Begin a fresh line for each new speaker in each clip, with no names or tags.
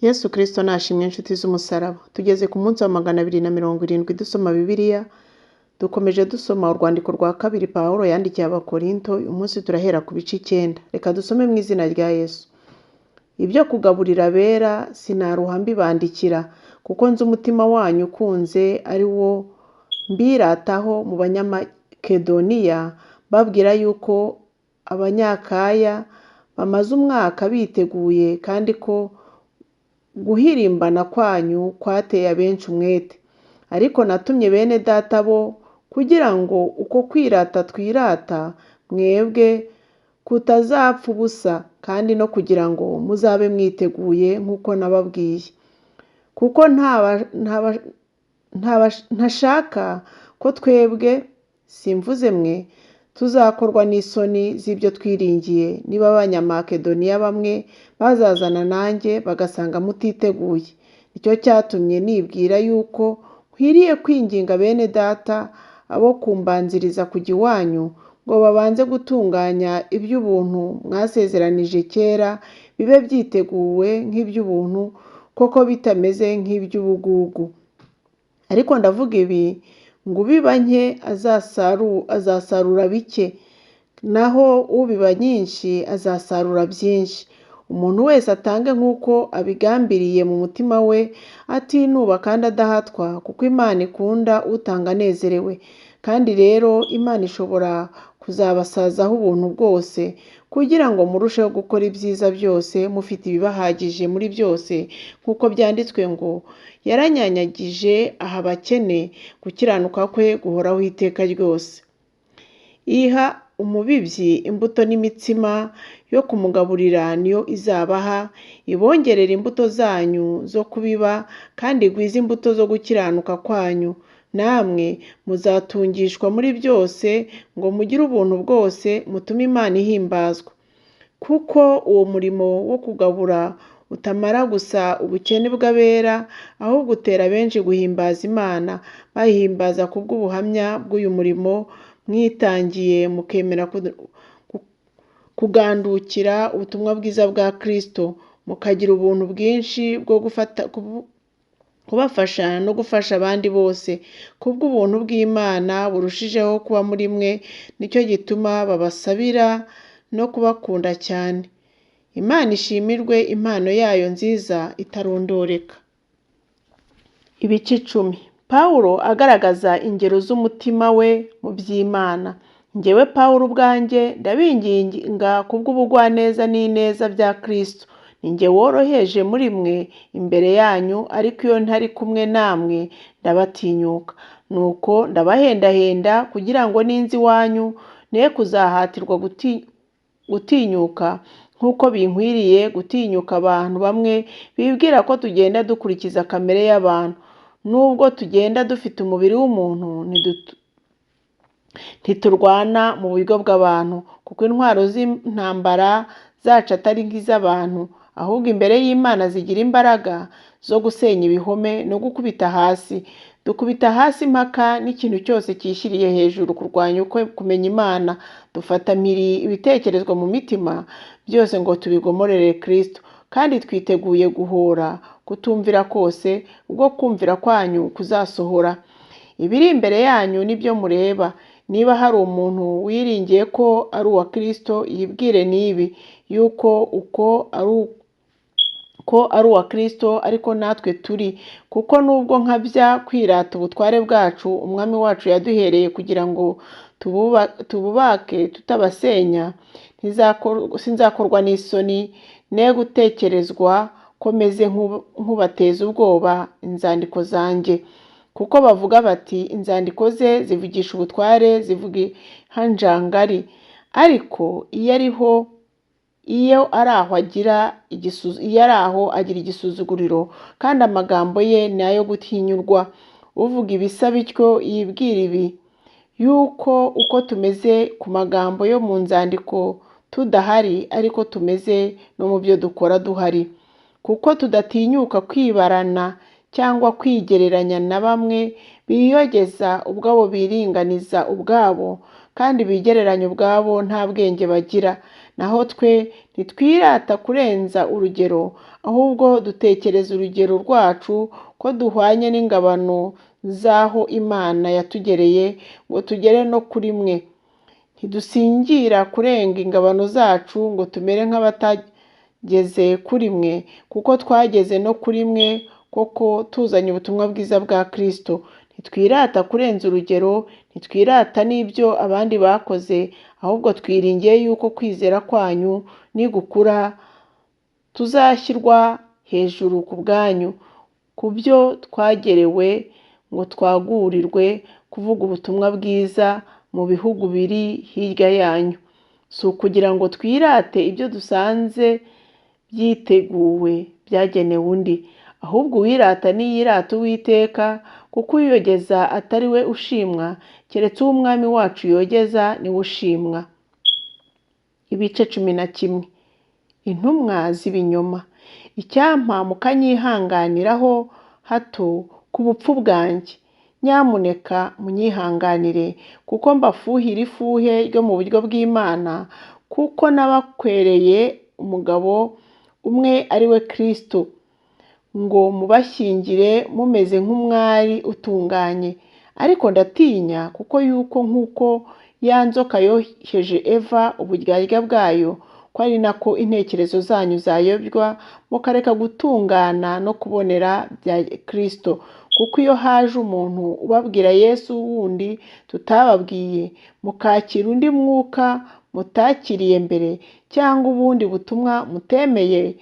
Yesu Kristo nashimwe inshuti z'umusaraba. Tugeze ku munsi wa 270 dusoma Bibiliya. Dukomeje dusoma urwandiko rwa kabiri Pawulo yandikiye Abakorinto. Uyu munsi turahera ku bice 9. Reka dusome mu izina rya Yesu. Ibyo kugaburira abera sinaruha mbibandikira, kuko nzi umutima wanyu ukunze ari wo mbirataho mu Banyamakedoniya, babwira yuko Abanyakaya bamaze umwaka biteguye, kandi ko guhirimbana kwanyu kwateye abenshi umwete. Ariko natumye bene data bo kugira ngo uko kwirata twirata mwebwe kutazapfa ubusa, kandi no kugira ngo muzabe mwiteguye nk'uko nababwiye. Kuko ntashaka ko twebwe, simvuze mwe, tuzakorwa n'isoni z'ibyo twiringiye, niba Abanyamakedoniya bamwe bazazana nanjye bagasanga mutiteguye. Nicyo cyatumye nibwira yuko nkwiriye kwinginga bene data abo kumbanziriza kujya iwanyu, ngo babanze gutunganya iby'ubuntu mwasezeranije kera, bibe byiteguwe nk'iby'ubuntu, koko bitameze nk'iby'ubugugu. Ariko ndavuga ibi ngo ubiba nke azasarura bike, naho ubiba nyinshi azasarura byinshi. Umuntu wese atange nk'uko abigambiriye mu mutima we, atinuba kandi adahatwa, kuko Imana ikunda utanga anezerewe. Kandi rero Imana ishobora kuzabasazaho ubuntu bwose, kugira ngo murusheho gukora ibyiza byose, mufite ibibahagije muri byose, nk'uko byanditswe ngo yaranyanyagije aha abakene, gukiranuka kwe guhoraho iteka ryose. Iha umubibyi imbuto n'imitsima yo kumugaburira, niyo izabaha, ibongerera imbuto zanyu zo kubiba, kandi igwize imbuto zo gukiranuka kwanyu. Namwe muzatungishwa muri byose, ngo mugire ubuntu bwose, mutume Imana ihimbazwa. Kuko uwo murimo wo kugabura utamara gusa ubukene bw'abera, ahubwo utera benshi guhimbaza Imana, bayihimbaza kubw'ubuhamya bw'uyu murimo mwitangiye, mukemera kugandukira ubutumwa bwiza bwa Kristo, mukagira ubuntu bwinshi bwo kubafasha no gufasha abandi bose. Kubw'ubuntu bw'Imana burushijeho kuba muri mwe, nicyo gituma babasabira no kubakunda cyane. Imana ishimirwe impano yayo nziza itarondoreka. Ibice 10. Pawulo agaragaza ingero z'umutima we mu by'Imana. Njyewe Pawulo ubwanjye ndabinginga kubw'ubugwaneza n'ineza bya Kristo. Ni njye woroheje muri mwe imbere yanyu, ariko iyo ntari kumwe namwe ndabatinyuka. Nuko ndabahendahenda kugira ngo ninzi iwanyu ne kuzahatirwa gutinyuka, nk'uko binkwiriye gutinyuka abantu bamwe bibwira ko tugenda dukurikiza kamere y'abantu. Nubwo tugenda dufite umubiri w'umuntu, ntiturwana mu buryo bw'abantu, kuko intwaro z'intambara zacu atari nk'iz'abantu, ahubwo imbere y'Imana zigira imbaraga zo gusenya ibihome no gukubita hasi. Dukubita hasi impaka n'ikintu cyose cyishyiriye hejuru kurwanya uko kumenya Imana. Dufata mpiri ibitekerezwa mu mitima byose ngo tubigomorere Kristo, kandi twiteguye guhora kutumvira kose ubwo kumvira kwanyu kuzasohora. Ibiri imbere yanyu nibyo mureba. Niba hari umuntu wiringiye ko ari uwa Kristo, yibwire n'ibi, yuko ari uwa Kristo ariko natwe turi. Kuko nubwo nkabya kwirata ubutware bwacu, Umwami wacu yaduhereye kugira ngo tububake tutabasenya, sinzakorwa n'isoni ne gutekerezwa ko meze nk'ubateza ubwoba inzandiko zanjye. Kuko bavuga bati, inzandiko ze zivugisha ubutware, zivuga ihanjangari. Ariko iyo ari aho agira igisuzuguriro, kandi amagambo ye ni ayo gutinyurwa. Uvuga ibisa bityo yibwira ibi, yuko uko tumeze ku magambo yo mu nzandiko tudahari, ariko tumeze no mu byo dukora duhari. Kuko tudatinyuka kwibarana cyangwa kwigereranya na bamwe biyogeza ubwabo, biringaniza ubwabo, kandi bigereranya ubwabo nta bwenge bagira. naho twe ntitwirata kurenza urugero, ahubwo dutekereza urugero rwacu ko duhwanye n'ingabano z'aho Imana yatugereye ngo tugere no kuri mwe. Ntidusingira kurenga ingabano zacu ngo tumere nk'abatageze kuri mwe, kuko twageze no kuri mwe koko tuzanye ubutumwa bwiza bwa Kristo. Ntitwirata kurenza urugero, ntitwirata n'ibyo abandi bakoze, ahubwo twiringiye yuko kwizera kwanyu nigukura tuzashyirwa hejuru ku bwanyu, ku byo twagerewe ngo twagurirwe kuvuga ubutumwa bwiza mu bihugu biri hirya yanyu. Si ukugira ngo twirate ibyo dusanze byiteguwe byagenewe undi, ahubwo uwirata niyirata Uwiteka, kuko uyogeza atari we ushimwa, keretse uwo Umwami wacu yogeza niwe ushimwa. Ibice 11. Intumwa z'ibinyoma. Icyampa mukanyihanganiraho hato ku bupfu bwanjye. Nyamuneka munyihanganire, kuko mbafuhira ifuhe ryo mu buryo bw'Imana, kuko nabakwereye umugabo umwe ari we Kristo, ngo mubashyingire mumeze nk'umwari utunganye. Ariko ndatinya kuko yuko nk'uko ya nzoka yoheje Eva uburyarya bwayo, ko ari nako intekerezo zanyu zayobywa mukareka gutungana no kubonera bya Kristo. Kuko iyo haje umuntu ubabwira Yesu wundi tutababwiye, mukakira undi mwuka mutakiriye mbere, cyangwa ubundi butumwa mutemeye,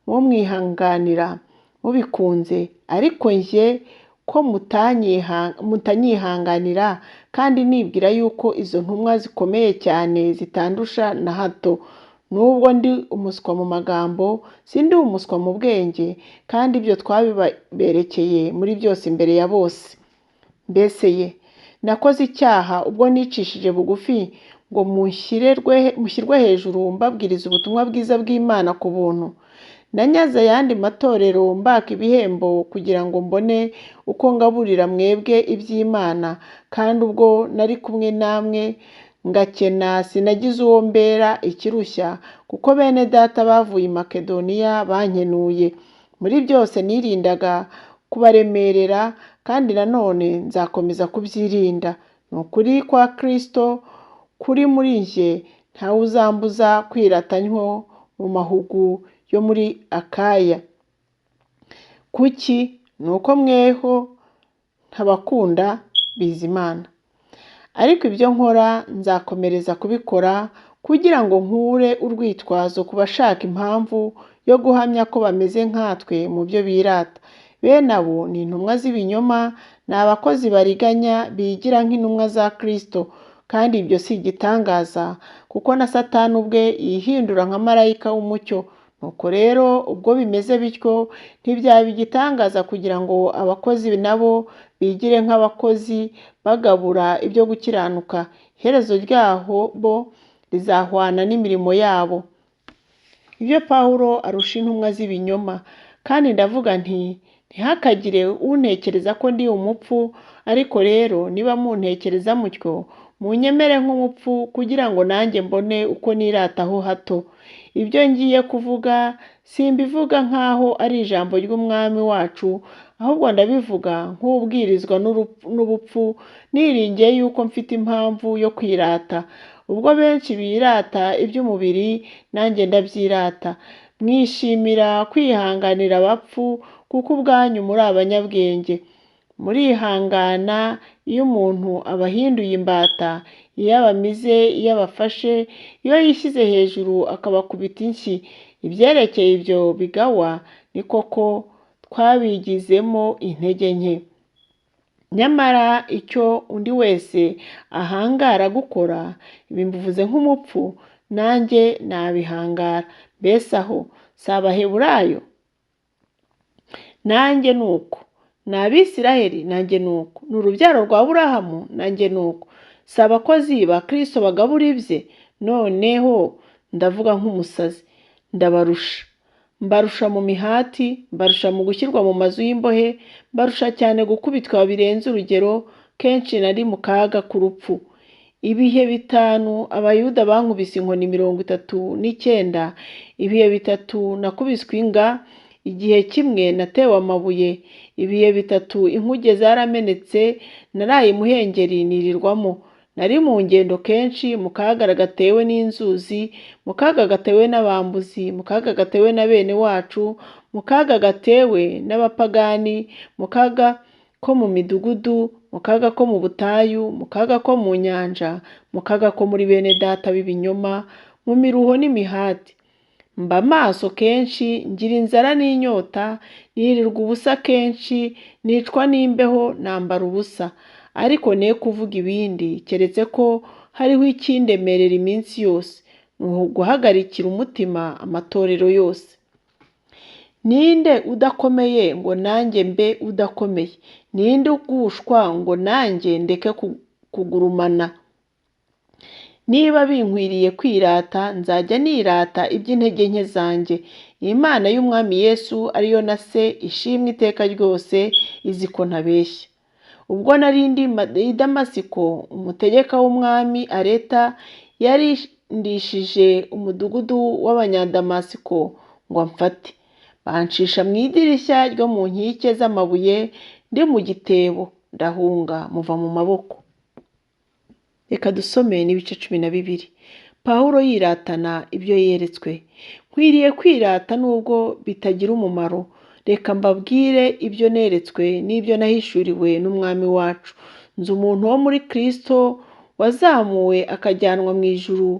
mumwihanganira mubikunze. Ariko njye ko mutanyihanganira, kandi nibwira yuko izo ntumwa zikomeye cyane zitandusha na hato. Nubwo ndi umuswa mu magambo, sindi umuswa mu bwenge, kandi ibyo twabiberekeye muri byose imbere ya bose. Mbese nakoze icyaha ubwo nicishije bugufi ngo mushyirwe hejuru mbabwiriza ubutumwa bwiza bw'Imana ku buntu? Nanyaze ayandi matorero mbaka ibihembo kugira ngo mbone uko ngaburira mwebwe iby'Imana, kandi ubwo nari kumwe namwe ngakena sinagize uwo mbera ikirushya, kuko bene data bavuye i Makedoniya bankenuye. Muri byose nirindaga kubaremerera, kandi nanone nzakomeza kubyirinda. Ni ukuri kwa Kristo kuri muri njye, ntawe uzambuza kwirata nko mu mahugu yo muri Akaya. Kuki? Ni uko mweho ntabakunda Bizimana. Ariko ibyo nkora nzakomereza kubikora, kugira ngo nkure urwitwazo ku bashaka impamvu yo guhamya ko bameze nkatwe mu byo birata. Bene abo ni intumwa z'ibinyoma, ni abakozi bariganya bigira nk'intumwa za Kristo. Kandi ibyo si igitangaza, kuko na Satani ubwe yihindura nka marayika w'umucyo. Nuko rero ubwo bimeze bityo, ntibyaba igitangaza kugira ngo abakozi nabo bigire nk'abakozi bagabura ibyo gukiranuka. Iherezo ryaho bo rizahwana n'imirimo yabo. Ibyo Pawulo arusha intumwa z'ibinyoma. Kandi ndavuga nti, ntihakagire untekereza ko ndi umupfu, ariko rero niba muntekereza mutyo, munyemere nk'umupfu, kugira ngo nanjye mbone uko nirataho hato. Ibyo ngiye kuvuga simbivuga nk'aho ari ijambo ry'Umwami wacu, ahubwo ndabivuga nk'ubwirizwa n'ubupfu, niringiye yuko mfite impamvu yo kwirata. Ubwo benshi birata iby'umubiri, nanjye ndabyirata. Mwishimira kwihanganira abapfu, kuko ubwanyu muri abanyabwenge. Murihangana iyo umuntu abahinduye imbata, iyo abamize, iyo abafashe, iyo yishyize hejuru akabakubita inshyi. Ibyerekeye ibyo bigawa ni koko twabigizemo intege nke. Nyamara icyo undi wese ahangara gukora, ibi mbivuze nk'umupfu, nanjye nabihangara. Mbese aho si Abaheburayo? Nanjye ni uko. Ni Abisiraheli? Nanjye ni uko. Ni urubyaro rwa Aburahamu? Nanjye ni uko. Si abakozi ba Kristo bagabura ibye? Noneho ndavuga nk'umusazi. Ndabarusha. Mbarusha mu mihati, mbarusha mu gushyirwa mu mazu y'imbohe, mbarusha cyane gukubitwa birenze urugero, kenshi nari mu kaga k'urupfu. ibihe bitanu abayuda bankubise inkoni 39, ibihe bitatu nakubiswe inga, igihe kimwe natewe amabuye, ibihe bitatu inkuge zaramenetse, naraye imuhengeri nirirwamo. Nari mu ngendo kenshi, mu kaga gatewe n'inzuzi, mu kaga gatewe n'abambuzi, mu kaga gatewe na bene wacu, mu kaga gatewe n'abapagani, mu kaga ko mu midugudu, mu kaga ko mu butayu, mu kaga ko mu nyanja, mu kaga ko muri bene data b'ibinyoma, mu miruho n'imihati. Mba maso kenshi, ngira inzara n'inyota, nirirwa ubusa kenshi, nicwa n'imbeho, nambara ubusa. Ariko ne kuvuga ibindi, keretse ko hariho ikindemerera iminsi yose, ni uguhagarikira umutima amatorero yose. Ninde udakomeye ngo nanjye mbe udakomeye? Ninde ugushwa ngo nanjye ndeke kugurumana? Niba binkwiriye kwirata, nzajya nirata iby'intege nke zanjye. Imana y'Umwami Yesu ariyo na Se ishimwe iteka ryose, izi ko ntabeshya. Ubwo nari ndi i Damasiko, umutegeka w'umwami Areta yarindishije umudugudu w'Abanyadamasiko ngo amfate. Bancisha mu idirishya ryo mu nkike z'amabuye, ndi mu gitebo, ndahunga muva mu maboko. Reka dusome n'ibice 12. Pawulo yiratana ibyo yeretswe. Nkwiriye kwirata nubwo bitagira umumaro. Reka mbabwire ibyo neretswe n'ibyo nahishuriwe n'Umwami wacu. Nzi umuntu wo muri Kristo wazamuwe akajyanwa mu ijuru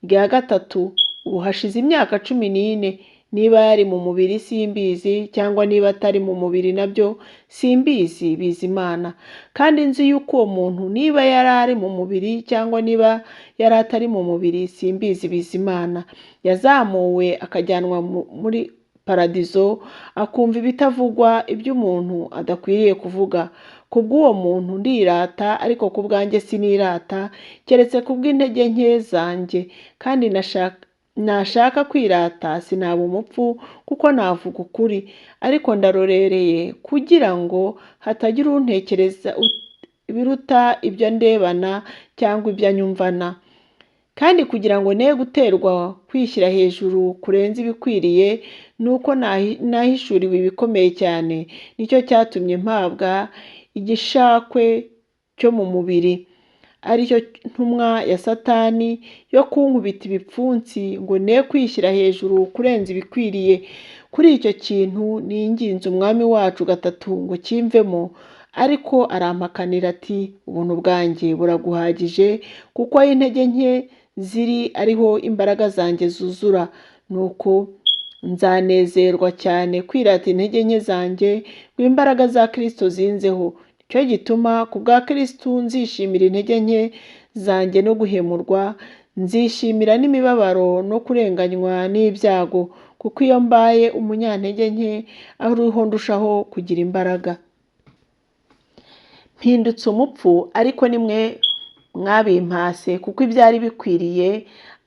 rya gatatu. Ubu hashize imyaka 14. Niba yari mu mubiri simbizi, cyangwa niba atari mu mubiri nabyo simbizi, bizi Imana. Kandi nzi yuko uwo muntu niba yari ari mu mubiri cyangwa niba yari atari mu mubiri simbizi, bizi Imana. Yazamuwe akajyanwa muri paradizo, akumva ibitavugwa, iby'umuntu adakwiriye kuvuga. Kubw'uwo muntu ndirata, ariko ku bwanjye sinirata, keretse kubw'intege nke zanjye. Kandi nashaka kwirata sinaba umupfu, kuko navuga ukuri. Ariko ndarorereye kugira ngo hatagira untekereza ibiruta ibyo ndebana cyangwa ibyo anyumvana. Kandi kugira ngo ne guterwa kwishyira hejuru kurenza ibikwiriye, nuko nahishuriwe ibikomeye cyane. Nicyo cyatumye mpabwa igishakwe cyo mu mubiri, aricyo ntumwa ya Satani, yo kunkubita ibipfunsi ngo ne kwishyira hejuru kurenza ibikwiriye. Kuri icyo kintu ninginze Umwami wacu gatatu ngo kimvemo, ariko arampakanira ati, ubuntu bwanjye buraguhagije, kuko aho intege nke ziri ariho imbaraga zanjye zuzura. Nuko nzanezerwa cyane kwirata intege nke zanjye, ngo imbaraga za Kristo zinzeho. Nicyo gituma ku bwa Kristo nzishimira intege nke zanjye no guhemurwa, nzishimira n'imibabaro no kurenganywa n'ibyago, kuko iyo mbaye umunyantege nke ariho ndushaho kugira imbaraga. Mpindutse umupfu, ariko nimwe mwabimpase, kuko ibyari bikwiriye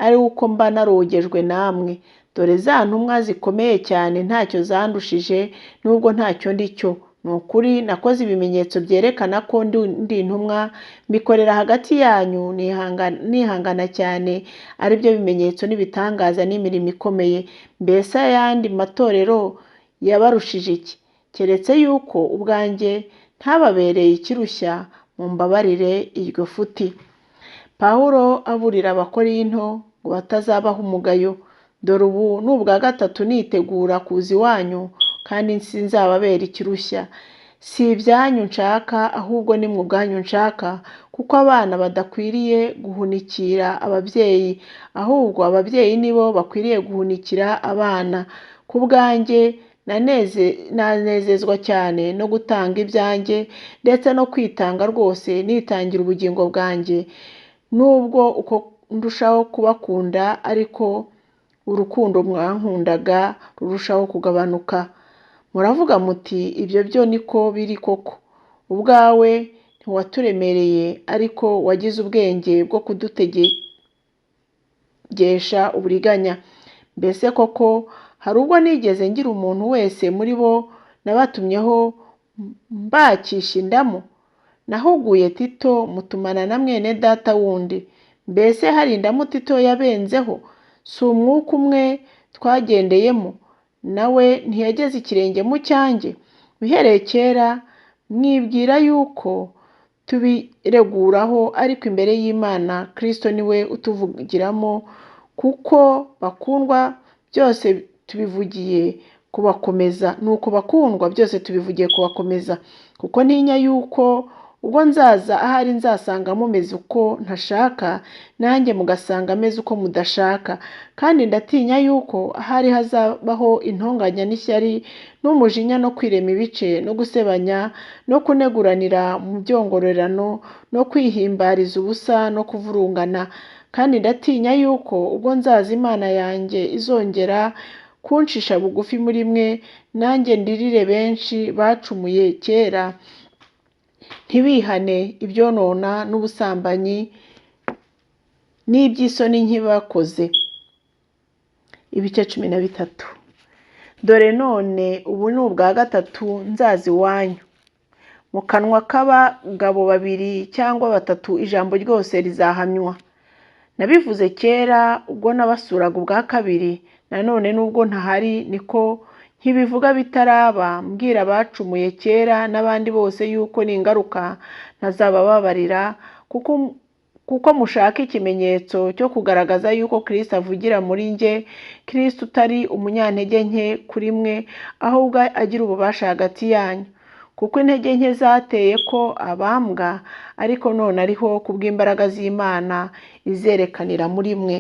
ari uko mba narogejwe namwe. Dore za ntumwa zikomeye cyane ntacyo zandushije, nubwo ntacyo ndi cyo. Ni ukuri nakoze ibimenyetso byerekana ko ndi intumwa, mbikorera hagati yanyu nihangana cyane, ari byo bimenyetso n'ibitangaza n'imirimo ikomeye. Mbese ayandi matorero yabarushije iki? Keretse yuko ubwanjye ntababereye ikirushya, mumbabarire iryo futi. Pawulo aburira Abakorinto ngo batazabaho umugayo. Dore ubu ni ubwa gatatu nitegura kuza iwanyu, kandi sinzababera ikirushya. Si ibyanyu nshaka, ahubwo ni mwe ubwanyu nshaka, kuko abana badakwiriye guhunikira ababyeyi, ahubwo ababyeyi nibo bakwiriye guhunikira abana. Ku bwanjye nanezezwa cyane no gutanga ibyanjye, ndetse no kwitanga rwose, nitangira ubugingo bwanjye. Nubwo uko ndushaho kubakunda, ariko urukundo mwankundaga rurushaho kugabanuka. Muravuga muti, ibyo byo niko biri koko. Ubwawe ntiwaturemereye, ariko wagize ubwenge bwo kudutegesha uburiganya. Mbese koko hari ubwo nigeze ngira umuntu wese muri bo nabatumyeho mbakisha indamu? nahuguye Tito mutumana na mwene data wundi. Mbese hari indamu Tito yabenzeho? Si umwuka umwe twagendeyemo? Nawe ntiyageze ikirenge mu cyanjye? Bihereye kera mwibwira yuko tubireguraho, ariko imbere y'Imana Kristo niwe utuvugiramo. Kuko bakundwa, byose tubivugiye kubakomeza. Nuko bakundwa, byose tubivugiye kubakomeza, kuko ntinya yuko ubwo nzaza ahari nzasanga mumeze uko ntashaka, nanjye mugasanga ameze uko mudashaka. Kandi ndatinya yuko ahari hazabaho intonganya n'ishyari n'umujinya no kwirema ibice no gusebanya no kuneguranira mu byongorerano no kwihimbariza ubusa no kuvurungana. Kandi ndatinya yuko ubwo nzaza Imana yanjye izongera kuncisha bugufi muri mwe, nanjye ndirire benshi bacumuye kera ntibihane ibyonona n'ubusambanyi n'iby'isoni nkibakoze. Ibice 13. Dore none ubu ni ubwa gatatu nzaza iwanyu. Mu kanwa k'abagabo babiri cyangwa batatu ijambo ryose rizahamywa. Nabivuze kera ubwo nabasuraga ubwa kabiri, nanone nubwo ntahari niko nkibivuga bitaraba, mbwira abacumuye kera n'abandi bose yuko ningaruka ntazabababarira, kuko mushaka ikimenyetso cyo kugaragaza yuko Kristo avugira muri njye. Kristo utari umunyantege nke kuri mwe, ahubwo agira ububasha hagati yanyu. Kuko intege nke zateye ko abambwa, ariko none ariho kubw'imbaraga z'Imana izerekanira muri mwe.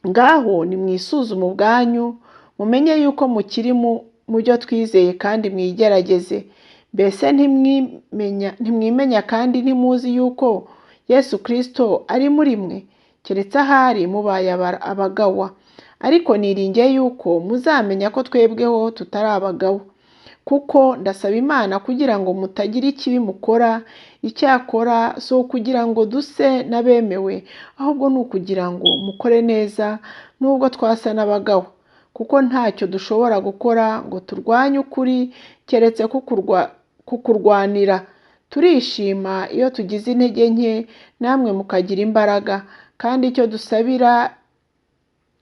Ngaho nimwisuzume ubwanyu, mumenye yuko mukiri mu byo twizeye kandi mwigerageze. Mbese ntimwimenya kandi ntimuzi yuko Yesu Kristo ari muri mwe? Keretse ahari mubaye abagawa. Ariko niringiye yuko muzamenya ko twebweho tutari abagawa. Kuko ndasaba Imana kugira ngo mutagira ikibi mukora. Icyakora si ukugira ngo duse n'abemewe, ahubwo ni ukugira ngo mukore neza nubwo twasa n'abagawa. Kuko ntacyo dushobora gukora ngo turwanye ukuri keretse kukurwanira. Turishima iyo tugize intege nke, namwe mukagira imbaraga. Kandi icyo dusabira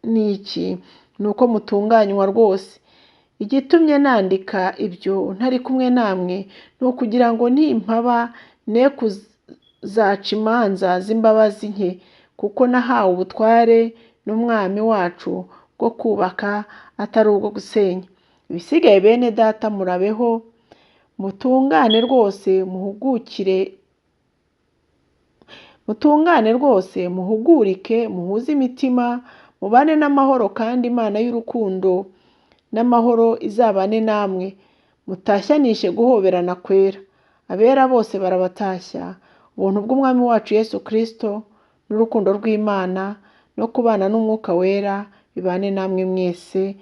ni iki? Ni uko mutunganywa rwose. Igitumye nandika ibyo ntari kumwe namwe ni ukugira ngo nimpaba ne kuzaca imanza z'imbabazi nke, kuko nahawe ubutware n'Umwami wacu bwo kubaka atari ubwo gusenya. Ibisigaye bene data murabeho, mutungane rwose, muhugurike, muhuze imitima, mubane n'amahoro, kandi Imana y'urukundo n'amahoro izabane namwe. Mutashyanishe guhoberana kwera. Abera bose barabatashya. Ubuntu bw'Umwami wacu Yesu Kristo n'urukundo rw'Imana no kubana n'Umwuka Wera bibane namwe mwese.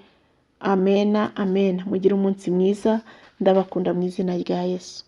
Amena, amena. Mugire umunsi mwiza. Ndabakunda mu izina rya Yesu.